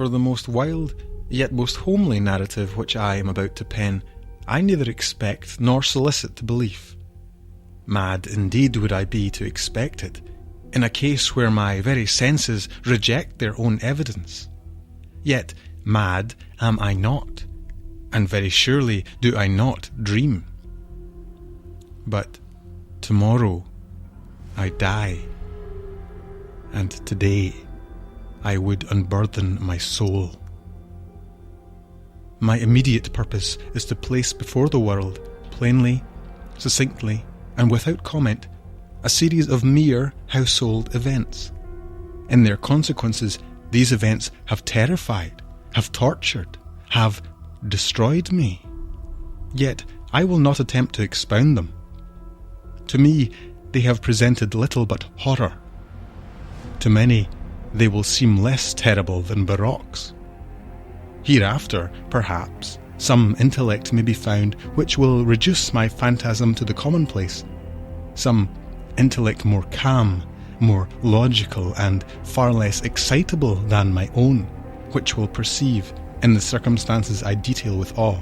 For the most wild, yet most homely narrative which I am about to pen, I neither expect nor solicit belief. Mad indeed would I be to expect it, in a case where my very senses reject their own evidence. Yet mad am I not, and very surely do I not dream. But tomorrow I die, and today I would unburthen my soul. My immediate purpose is to place before the world, plainly, succinctly, and without comment, a series of mere household events. In their consequences, these events have terrified, have tortured, have destroyed me. Yet I will not attempt to expound them. To me, they have presented little but horror. To many, they will seem less terrible than barroques. Hereafter, perhaps, some intellect may be found which will reduce my phantasm to the commonplace. Some intellect more calm, more logical, and far less excitable than my own, which will perceive, in the circumstances I detail with awe,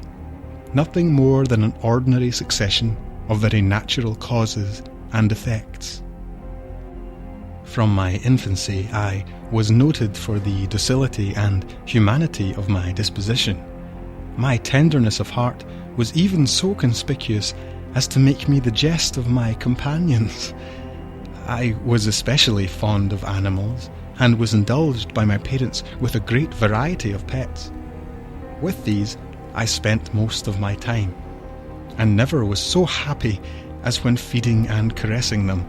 nothing more than an ordinary succession of very natural causes and effects. From my infancy I was noted for the docility and humanity of my disposition. My tenderness of heart was even so conspicuous as to make me the jest of my companions. I was especially fond of animals, and was indulged by my parents with a great variety of pets. With these I spent most of my time, and never was so happy as when feeding and caressing them.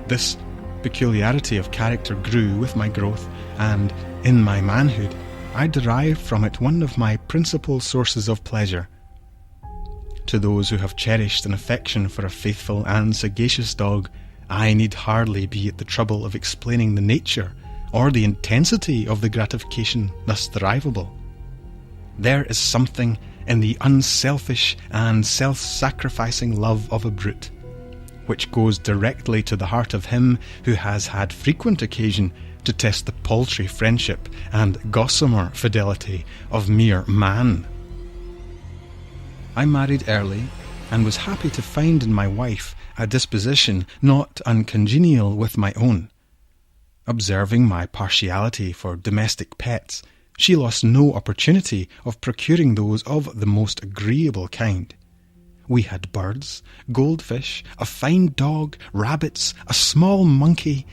This peculiarity of character grew with my growth, and in my manhood I derived from it one of my principal sources of pleasure. To those who have cherished an affection for a faithful and sagacious dog, I need hardly be at the trouble of explaining the nature or the intensity of the gratification thus derivable. There is something in the unselfish and self-sacrificing love of a brute, which goes directly to the heart of him who has had frequent occasion to test the paltry friendship and gossamer fidelity of mere man. I married early, and was happy to find in my wife a disposition not uncongenial with my own. Observing my partiality for domestic pets, she lost no opportunity of procuring those of the most agreeable kind. We had birds, goldfish, a fine dog, rabbits, a small monkey,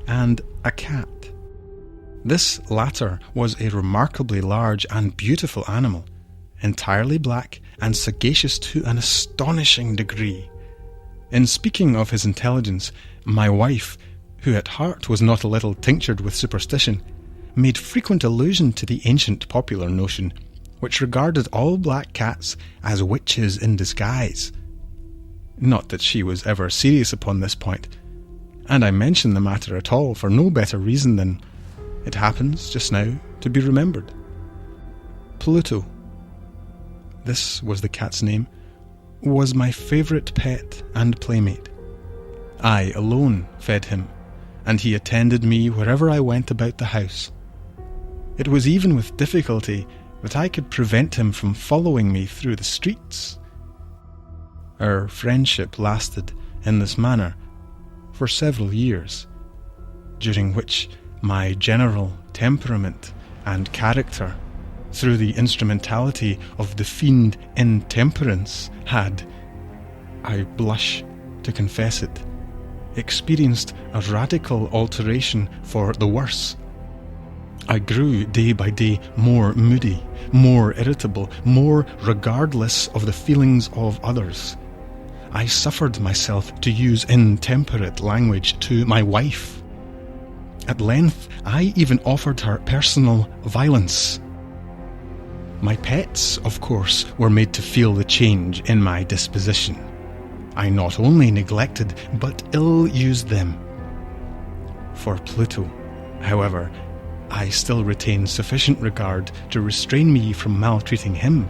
and a cat. This latter was a remarkably large and beautiful animal, entirely black and sagacious to an astonishing degree. In speaking of his intelligence, my wife, who at heart was not a little tinctured with superstition, made frequent allusion to the ancient popular notion, which regarded all black cats as witches in disguise. Not that she was ever serious upon this point, and I mention the matter at all for no better reason than it happens just now to be remembered. Pluto, this was the cat's name, was my favourite pet and playmate. I alone fed him, and he attended me wherever I went about the house. It was even with difficulty that I could prevent him from following me through the streets. Our friendship lasted in this manner for several years, during which my general temperament and character, through the instrumentality of the fiend intemperance, had, I blush to confess it, experienced a radical alteration for the worse. I grew day by day more moody, more irritable, more regardless of the feelings of others. I suffered myself to use intemperate language to my wife. At length, I even offered her personal violence. My pets, of course, were made to feel the change in my disposition. I not only neglected, but ill-used them. For Pluto, however, I still retained sufficient regard to restrain me from maltreating him,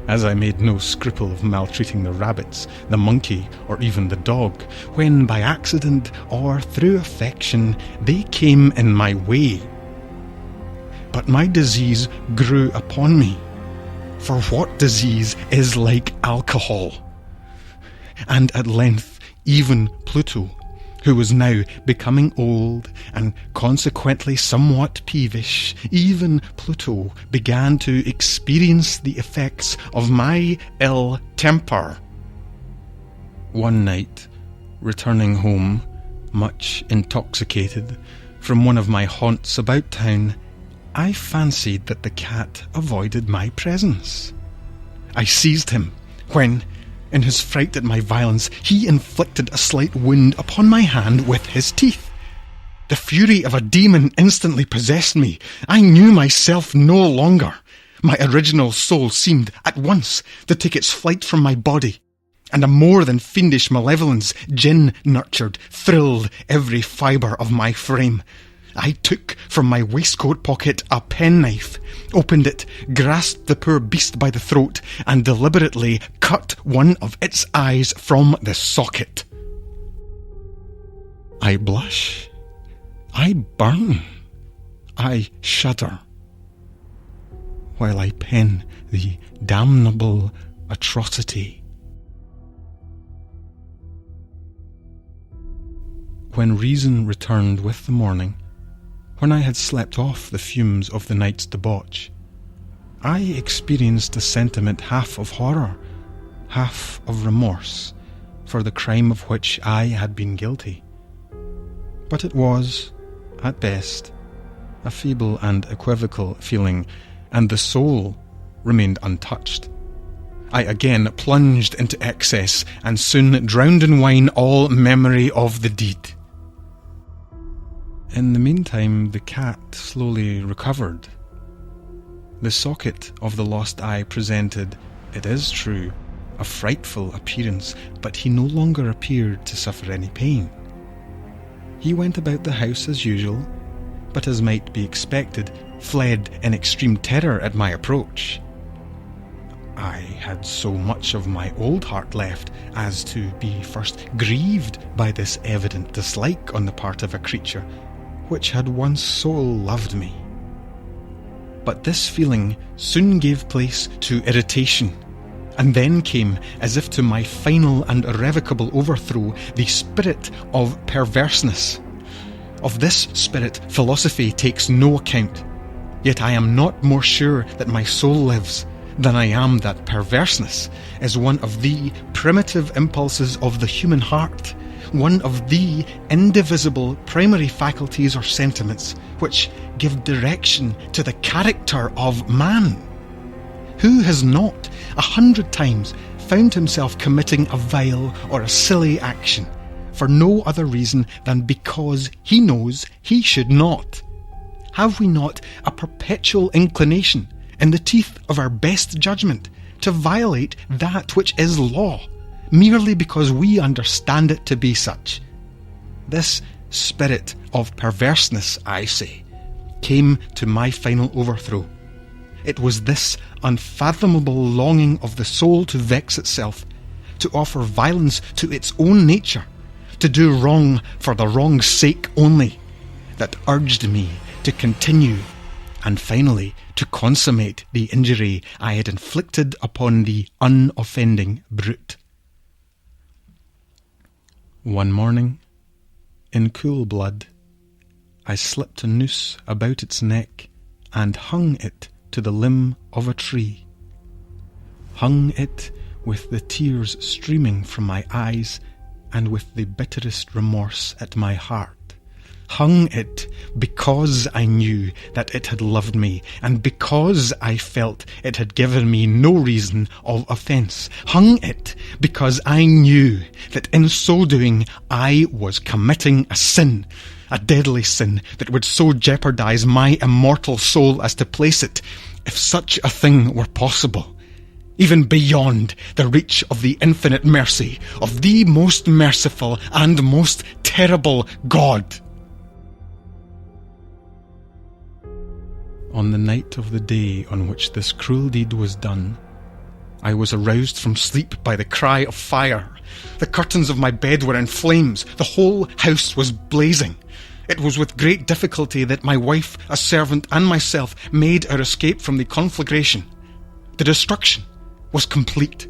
as I made no scruple of maltreating the rabbits, the monkey, or even the dog, when by accident or through affection they came in my way. But my disease grew upon me. For what disease is like alcohol? And at length, even Pluto, who was now becoming old and consequently somewhat peevish, even Pluto began to experience the effects of my ill temper. One night, returning home, much intoxicated, from one of my haunts about town, I fancied that the cat avoided my presence. I seized him when, in his fright at my violence, he inflicted a slight wound upon my hand with his teeth. The fury of a demon instantly possessed me. I knew myself no longer. My original soul seemed at once to take its flight from my body, and a more than fiendish malevolence, gin-nurtured, thrilled every fibre of my frame. I took from my waistcoat pocket a penknife, opened it, grasped the poor beast by the throat, and deliberately cut one of its eyes from the socket. I blush. I burn. I shudder, while I pen the damnable atrocity. When reason returned with the morning, when I had slept off the fumes of the night's debauch, I experienced a sentiment half of horror, half of remorse for the crime of which I had been guilty. But it was, at best, a feeble and equivocal feeling, and the soul remained untouched. I again plunged into excess, and soon drowned in wine all memory of the deed. In the meantime, the cat slowly recovered. The socket of the lost eye presented, it is true, a frightful appearance, but he no longer appeared to suffer any pain. He went about the house as usual, but as might be expected, fled in extreme terror at my approach. I had so much of my old heart left as to be first grieved by this evident dislike on the part of a creature which had once so loved me. But this feeling soon gave place to irritation, and then came, as if to my final and irrevocable overthrow, the spirit of perverseness. Of this spirit philosophy takes no account, yet I am not more sure that my soul lives than I am that perverseness is one of the primitive impulses of the human heart, one of the indivisible primary faculties or sentiments which give direction to the character of man. Who has not 100 times found himself committing a vile or a silly action for no other reason than because he knows he should not? Have we not a perpetual inclination, in the teeth of our best judgment, to violate that which is law, merely because we understand it to be such? This spirit of perverseness, I say, came to my final overthrow. It was this unfathomable longing of the soul to vex itself, to offer violence to its own nature, to do wrong for the wrong's sake only, that urged me to continue and finally to consummate the injury I had inflicted upon the unoffending brute. One morning, in cool blood, I slipped a noose about its neck and hung it to the limb of a tree. Hung it with the tears streaming from my eyes and with the bitterest remorse at my heart. Hung it because I knew that it had loved me, and because I felt it had given me no reason of offence. Hung it because I knew that in so doing I was committing a sin, a deadly sin that would so jeopardise my immortal soul as to place it, if such a thing were possible, even beyond the reach of the infinite mercy of the most merciful and most terrible God. On the night of the day on which this cruel deed was done, I was aroused from sleep by the cry of fire. The curtains of my bed were in flames. The whole house was blazing. It was with great difficulty that my wife, a servant, and myself made our escape from the conflagration. The destruction was complete.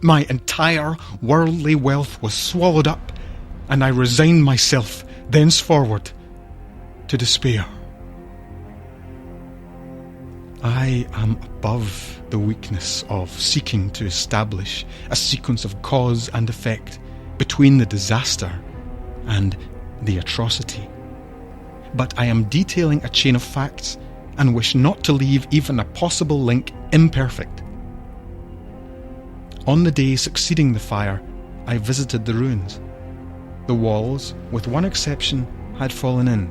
My entire worldly wealth was swallowed up, and I resigned myself thenceforward to despair. I am above the weakness of seeking to establish a sequence of cause and effect between the disaster and the atrocity. But I am detailing a chain of facts and wish not to leave even a possible link imperfect. On the day succeeding the fire, I visited the ruins. The walls, with one exception, had fallen in.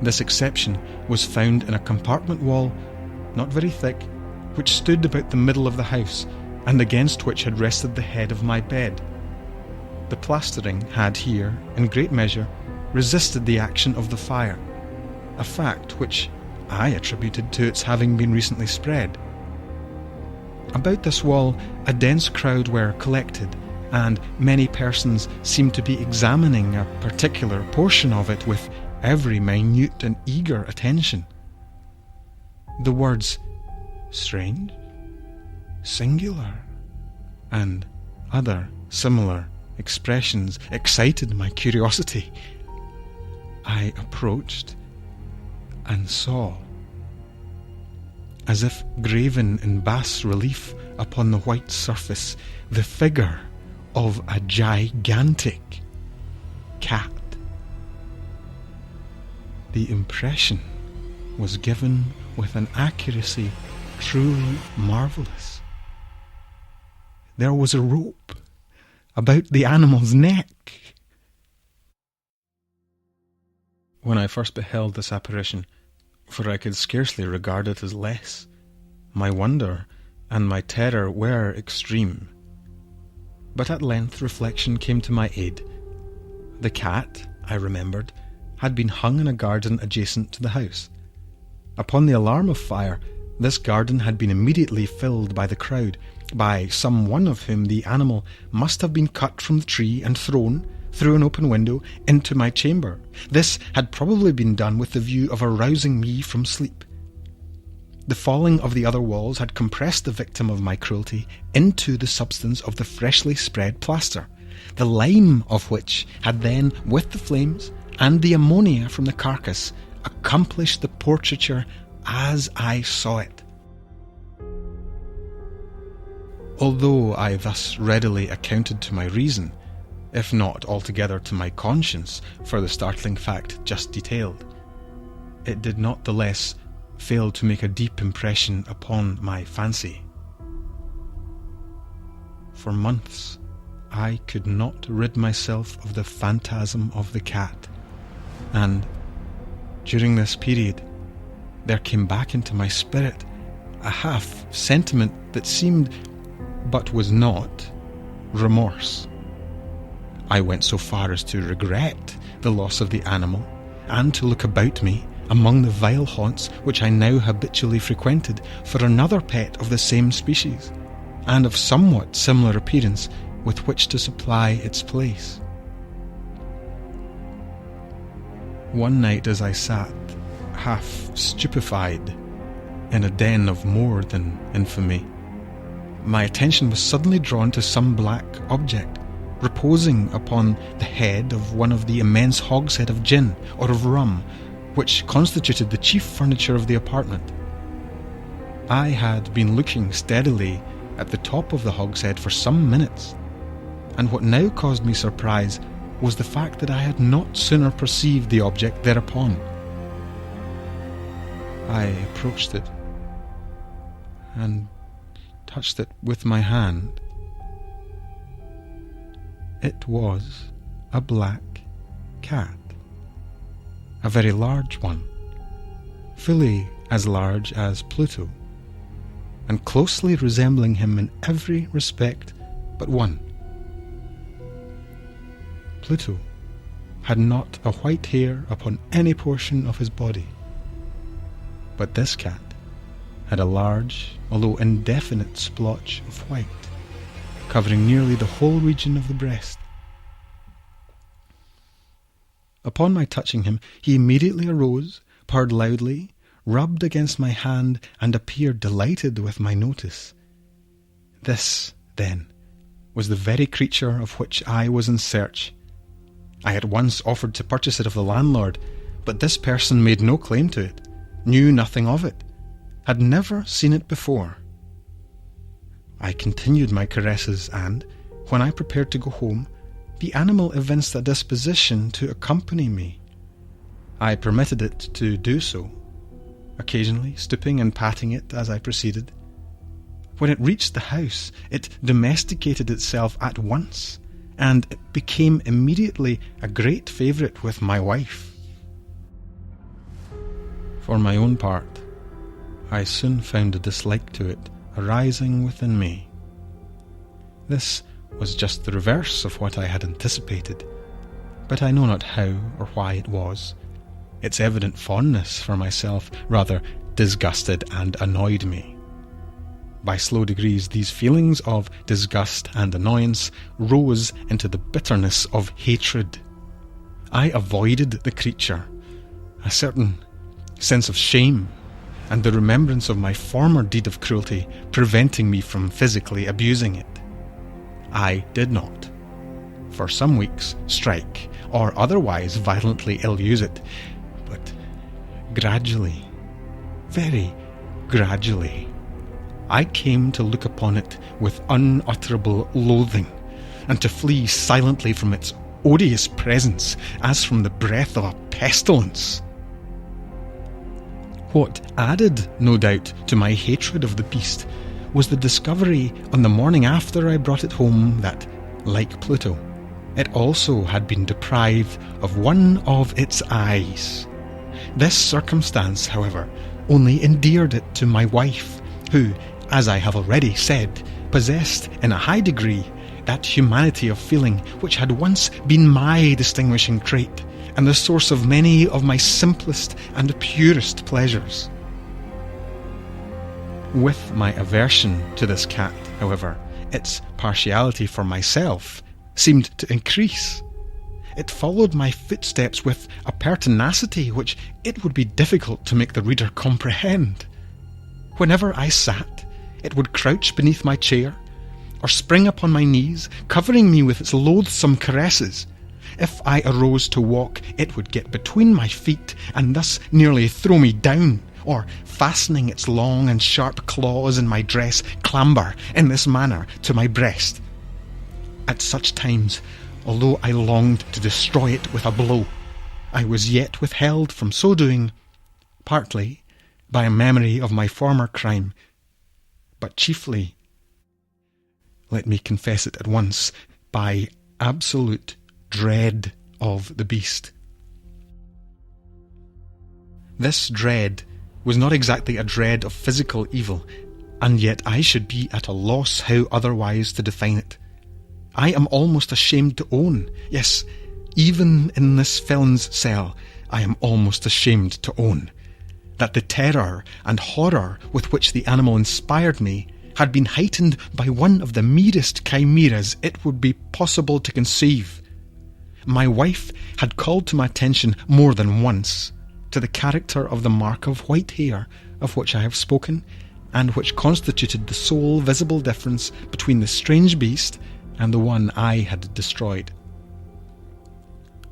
This exception was found in a compartment wall, not very thick, which stood about the middle of the house, and against which had rested the head of my bed. The plastering had here, in great measure, resisted the action of the fire, a fact which I attributed to its having been recently spread. About this wall a dense crowd were collected, and many persons seemed to be examining a particular portion of it with every minute and eager attention. The words strange, singular, and other similar expressions excited my curiosity. I approached and saw, as if graven in bas relief upon the white surface, the figure of a gigantic cat. The impression was given with an accuracy truly marvellous. There was a rope about the animal's neck. When I first beheld this apparition, for I could scarcely regard it as less, my wonder and my terror were extreme. But at length reflection came to my aid. The cat, I remembered, had been hung in a garden adjacent to the house. Upon the alarm of fire, this garden had been immediately filled by the crowd, by some one of whom the animal must have been cut from the tree and thrown, through an open window, into my chamber. This had probably been done with the view of arousing me from sleep. The falling of the other walls had compressed the victim of my cruelty into the substance of the freshly spread plaster, the lime of which had then, with the flames and the ammonia from the carcass, accomplished the portraiture as I saw it. Although I thus readily accounted to my reason, if not altogether to my conscience, for the startling fact just detailed, it did not the less fail to make a deep impression upon my fancy. For months I could not rid myself of the phantasm of the cat, and during this period there came back into my spirit a half sentiment that seemed, but was not, remorse. I went so far as to regret the loss of the animal, and to look about me among the vile haunts which I now habitually frequented for another pet of the same species, and of somewhat similar appearance, with which to supply its place. One night as I sat, half stupefied, in a den of more than infamy, my attention was suddenly drawn to some black object, reposing upon the head of one of the immense hogshead of gin, or of rum, which constituted the chief furniture of the apartment. I had been looking steadily at the top of the hogshead for some minutes, and what now caused me surprise was the fact that I had not sooner perceived the object thereupon. I approached it, and touched it with my hand. It was a black cat, a very large one, fully as large as Pluto, and closely resembling him in every respect but one. Pluto had not a white hair upon any portion of his body, but this cat had a large, although indefinite, splotch of white, covering nearly the whole region of the breast. Upon my touching him, he immediately arose, purred loudly, rubbed against my hand, and appeared delighted with my notice. This, then, was the very creature of which I was in search. I at once offered to purchase it of the landlord, but this person made no claim to it, knew nothing of it, had never seen it before. I continued my caresses, and, when I prepared to go home, the animal evinced a disposition to accompany me. I permitted it to do so, occasionally stooping and patting it as I proceeded. When it reached the house, it domesticated itself at once, and it became immediately a great favourite with my wife. For my own part, I soon found a dislike to it arising within me. This was just the reverse of what I had anticipated, but I know not how or why it was. Its evident fondness for myself rather disgusted and annoyed me. By slow degrees, these feelings of disgust and annoyance rose into the bitterness of hatred. I avoided the creature, a certain sense of shame and the remembrance of my former deed of cruelty preventing me from physically abusing it. I did not, for some weeks, strike or otherwise violently ill-use it, but gradually, very gradually, I came to look upon it with unutterable loathing, and to flee silently from its odious presence as from the breath of a pestilence. What added, no doubt, to my hatred of the beast was the discovery on the morning after I brought it home that, like Pluto, it also had been deprived of one of its eyes. This circumstance, however, only endeared it to my wife, who, as I have already said, possessed in a high degree that humanity of feeling which had once been my distinguishing trait, and the source of many of my simplest and purest pleasures. With my aversion to this cat, however, its partiality for myself seemed to increase. It followed my footsteps with a pertinacity which it would be difficult to make the reader comprehend. Whenever I sat, it would crouch beneath my chair, or spring upon my knees, covering me with its loathsome caresses. If I arose to walk, it would get between my feet, and thus nearly throw me down, or, fastening its long and sharp claws in my dress, clamber, in this manner, to my breast. At such times, although I longed to destroy it with a blow, I was yet withheld from so doing, partly by a memory of my former crime, but chiefly, let me confess it at once, by absolute dread of the beast. This dread was not exactly a dread of physical evil, and yet I should be at a loss how otherwise to define it. I am almost ashamed to own, yes, even in this felon's cell, I am almost ashamed to own, that the terror and horror with which the animal inspired me had been heightened by one of the merest chimeras it would be possible to conceive. My wife had called to my attention more than once to the character of the mark of white hair of which I have spoken, and which constituted the sole visible difference between the strange beast and the one I had destroyed.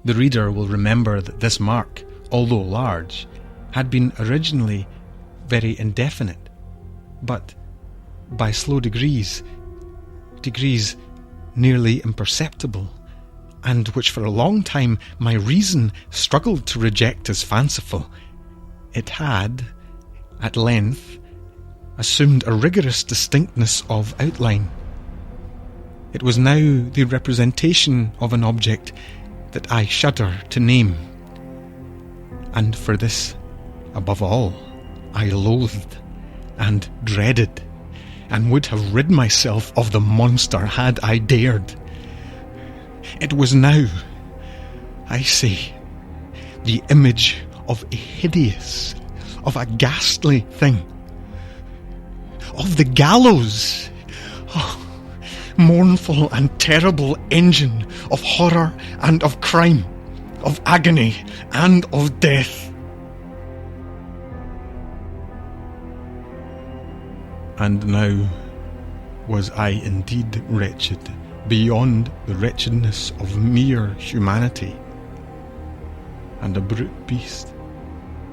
The reader will remember that this mark, although large, had been originally very indefinite, but by slow degrees nearly imperceptible, and which for a long time my reason struggled to reject as fanciful, it had, at length, assumed a rigorous distinctness of outline. It was now the representation of an object that I shudder to name, and for this, above all, I loathed and dreaded, and would have rid myself of the monster had I dared. It was now, I say, the image of a hideous, of a ghastly thing, of the gallows, mournful and terrible engine of horror and of crime, of agony and of death. And now was I indeed wretched, beyond the wretchedness of mere humanity, and a brute beast,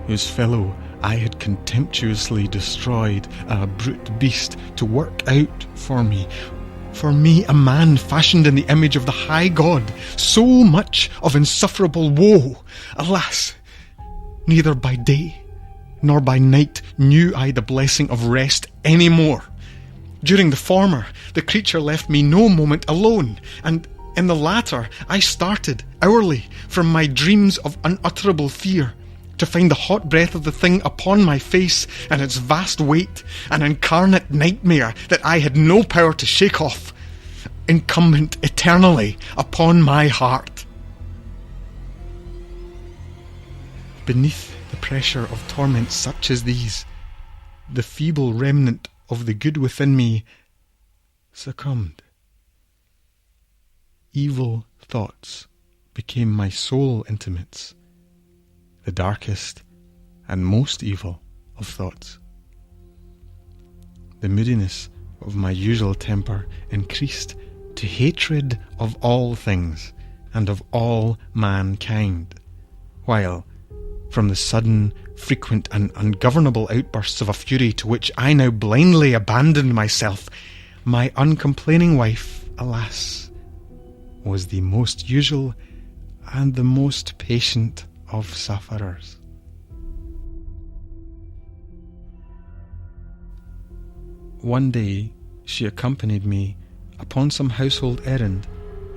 whose fellow I had contemptuously destroyed, a brute beast to work out for me, a man fashioned in the image of the high God, so much of insufferable woe. Alas, neither by day nor by night knew I the blessing of rest any more. During the former, the creature left me no moment alone, and in the latter I started hourly from my dreams of unutterable fear, to find the hot breath of the thing upon my face, and its vast weight, an incarnate nightmare that I had no power to shake off, incumbent eternally upon my heart. Beneath the pressure of torments such as these, the feeble remnant of the good within me succumbed. Evil thoughts became my sole intimates, the darkest and most evil of thoughts. The moodiness of my usual temper increased to hatred of all things and of all mankind, while, from the sudden, frequent and ungovernable outbursts of a fury to which I now blindly abandoned myself, my uncomplaining wife, alas, was the most usual and the most patient of sufferers. One day she accompanied me upon some household errand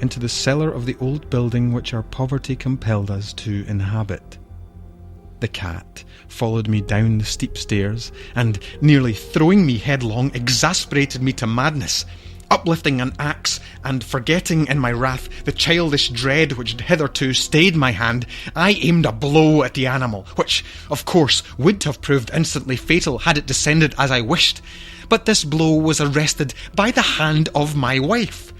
into the cellar of the old building which our poverty compelled us to inhabit. The cat followed me down the steep stairs, and, nearly throwing me headlong, exasperated me to madness. Uplifting an axe, and forgetting in my wrath the childish dread which had hitherto stayed my hand, I aimed a blow at the animal, which, of course, would have proved instantly fatal had it descended as I wished. But this blow was arrested by the hand of my wife.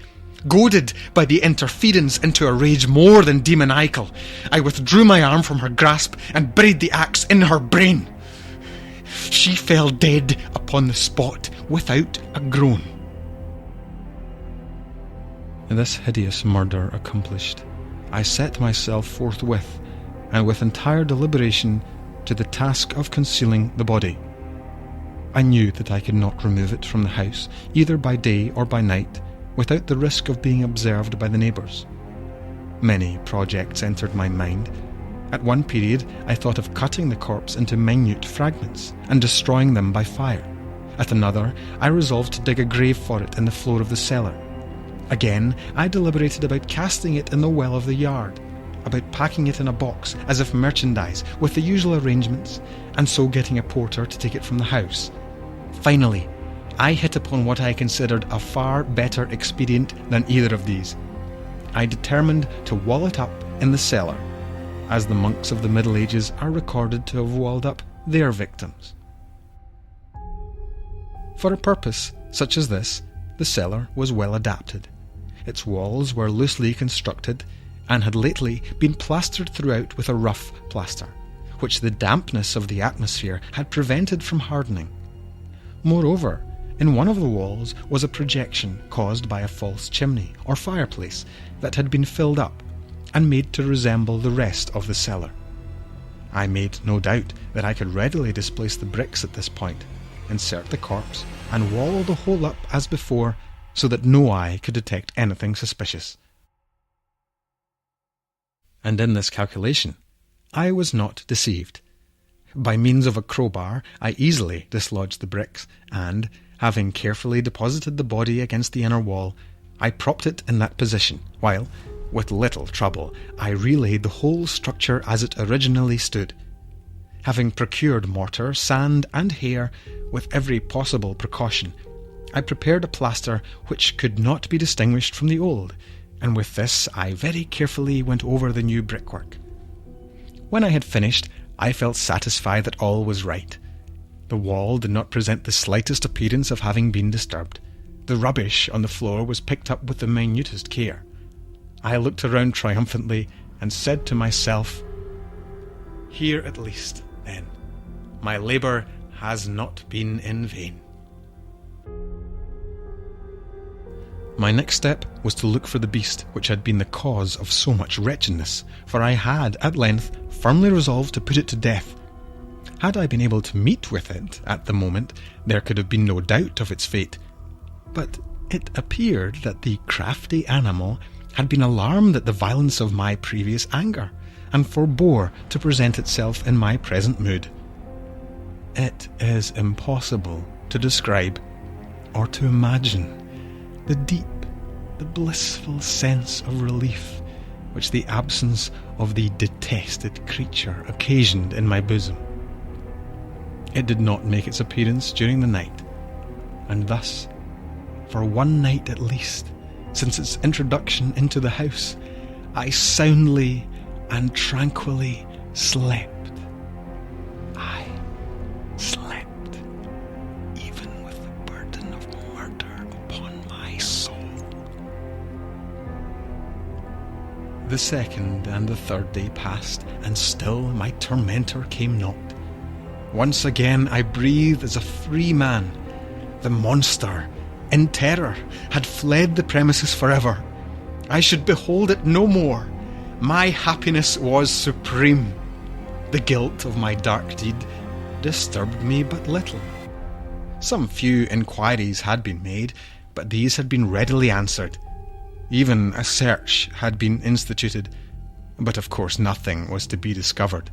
Goaded by the interference into a rage more than demoniacal, I withdrew my arm from her grasp and buried the axe in her brain. She fell dead upon the spot without a groan. This hideous murder accomplished, I set myself forthwith, and with entire deliberation, to the task of concealing the body. I knew that I could not remove it from the house, either by day or by night, without the risk of being observed by the neighbours. Many projects entered my mind. At one period I thought of cutting the corpse into minute fragments and destroying them by fire. At another I resolved to dig a grave for it in the floor of the cellar. Again I deliberated about casting it in the well of the yard, about packing it in a box as if merchandise with the usual arrangements, and so getting a porter to take it from the house. Finally, I hit upon what I considered a far better expedient than either of these. I determined to wall it up in the cellar, as the monks of the Middle Ages are recorded to have walled up their victims. For a purpose such as this, the cellar was well adapted. Its walls were loosely constructed, and had lately been plastered throughout with a rough plaster, which the dampness of the atmosphere had prevented from hardening. Moreover, in one of the walls was a projection caused by a false chimney or fireplace that had been filled up and made to resemble the rest of the cellar. I made no doubt that I could readily displace the bricks at this point, insert the corpse, and wall the whole up as before, so that no eye could detect anything suspicious. And in this calculation I was not deceived. By means of a crowbar I easily dislodged the bricks, and, having carefully deposited the body against the inner wall, I propped it in that position, while, with little trouble, I relaid the whole structure as it originally stood. Having procured mortar, sand, and hair with every possible precaution, I prepared a plaster which could not be distinguished from the old, and with this I very carefully went over the new brickwork. When I had finished, I felt satisfied that all was right. The wall did not present the slightest appearance of having been disturbed. The rubbish on the floor was picked up with the minutest care. I looked around triumphantly, and said to myself, "Here at least, then, my labour has not been in vain." My next step was to look for the beast which had been the cause of so much wretchedness, for I had, at length, firmly resolved to put it to death. Had I been able to meet with it at the moment, there could have been no doubt of its fate. But it appeared that the crafty animal had been alarmed at the violence of my previous anger, and forbore to present itself in my present mood. It is impossible to describe or to imagine the deep, the blissful sense of relief which the absence of the detested creature occasioned in my bosom. It did not make its appearance during the night, and thus, for one night at least, since its introduction into the house, I soundly and tranquilly slept. I slept, even with the burden of murder upon my soul. The second and the third day passed, and still my tormentor came not. Once again I breathed as a free man. The monster, in terror, had fled the premises forever. I should behold it no more. My happiness was supreme. The guilt of my dark deed disturbed me but little. Some few inquiries had been made, but these had been readily answered. Even a search had been instituted, but of course nothing was to be discovered.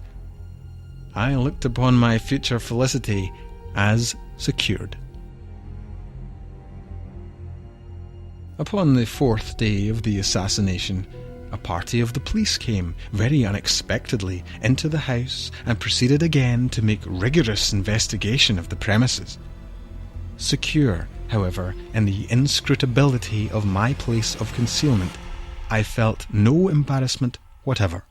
I looked upon my future felicity as secured. Upon the fourth day of the assassination, a party of the police came, very unexpectedly, into the house and proceeded again to make rigorous investigation of the premises. Secure, however, in the inscrutability of my place of concealment, I felt no embarrassment whatever.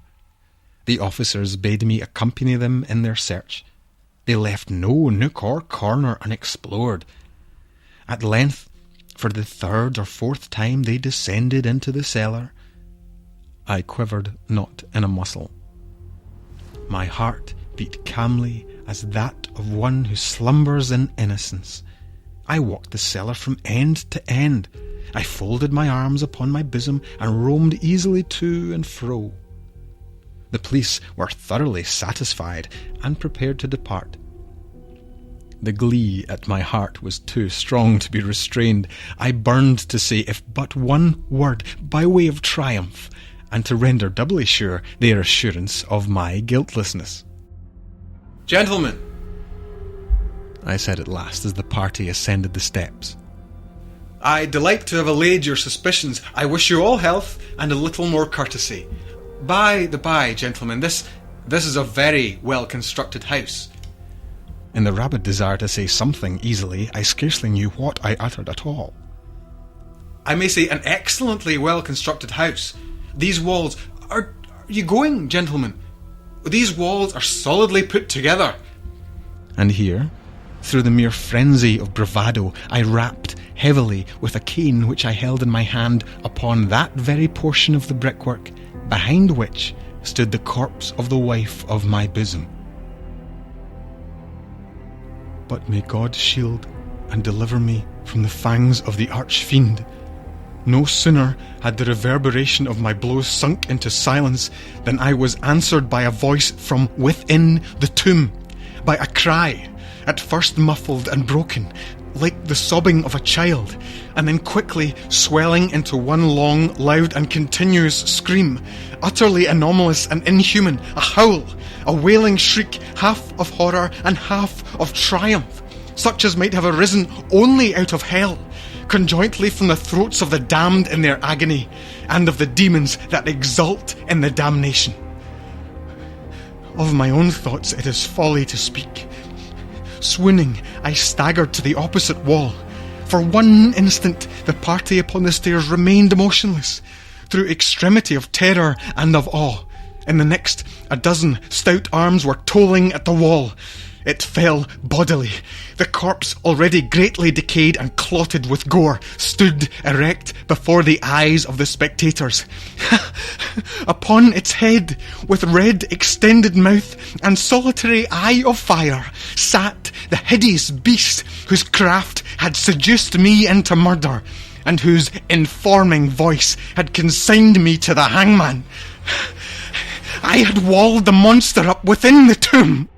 The officers bade me accompany them in their search. They left no nook or corner unexplored. At length, for the third or fourth time, they descended into the cellar. I quivered not in a muscle. My heart beat calmly as that of one who slumbers in innocence. I walked the cellar from end to end. I folded my arms upon my bosom and roamed easily to and fro. The police were thoroughly satisfied and prepared to depart. The glee at my heart was too strong to be restrained. I burned to say if but one word by way of triumph, and to render doubly sure their assurance of my guiltlessness. "Gentlemen," I said at last as the party ascended the steps, "I delight to have allayed your suspicions. I wish you all health and a little more courtesy. By the by, gentlemen, this is a very well-constructed house." In the rabid desire to say something easily, I scarcely knew what I uttered at all. "I may say an excellently well-constructed house. These walls are you going, gentlemen? These walls are solidly put together." And here, through the mere frenzy of bravado, I rapped heavily with a cane which I held in my hand upon that very portion of the brickwork behind which stood the corpse of the wife of my bosom. But may God shield and deliver me from the fangs of the arch-fiend. No sooner had the reverberation of my blows sunk into silence than I was answered by a voice from within the tomb, by a cry, at first muffled and broken, like the sobbing of a child, and then quickly swelling into one long, loud and continuous scream, utterly anomalous and inhuman, a howl, a wailing shriek, half of horror and half of triumph, such as might have arisen only out of hell, conjointly from the throats of the damned in their agony, and of the demons that exult in the damnation. Of my own thoughts it is folly to speak. Swooning, I staggered to the opposite wall. For one instant the party upon the stairs remained motionless, through extremity of terror and of awe. In the next, a dozen stout arms were tolling at the wall. It fell bodily. The corpse, already greatly decayed and clotted with gore, stood erect before the eyes of the spectators. Upon its head, with red extended mouth and solitary eye of fire, sat the hideous beast whose craft had seduced me into murder, and whose informing voice had consigned me to the hangman. I had walled the monster up within the tomb.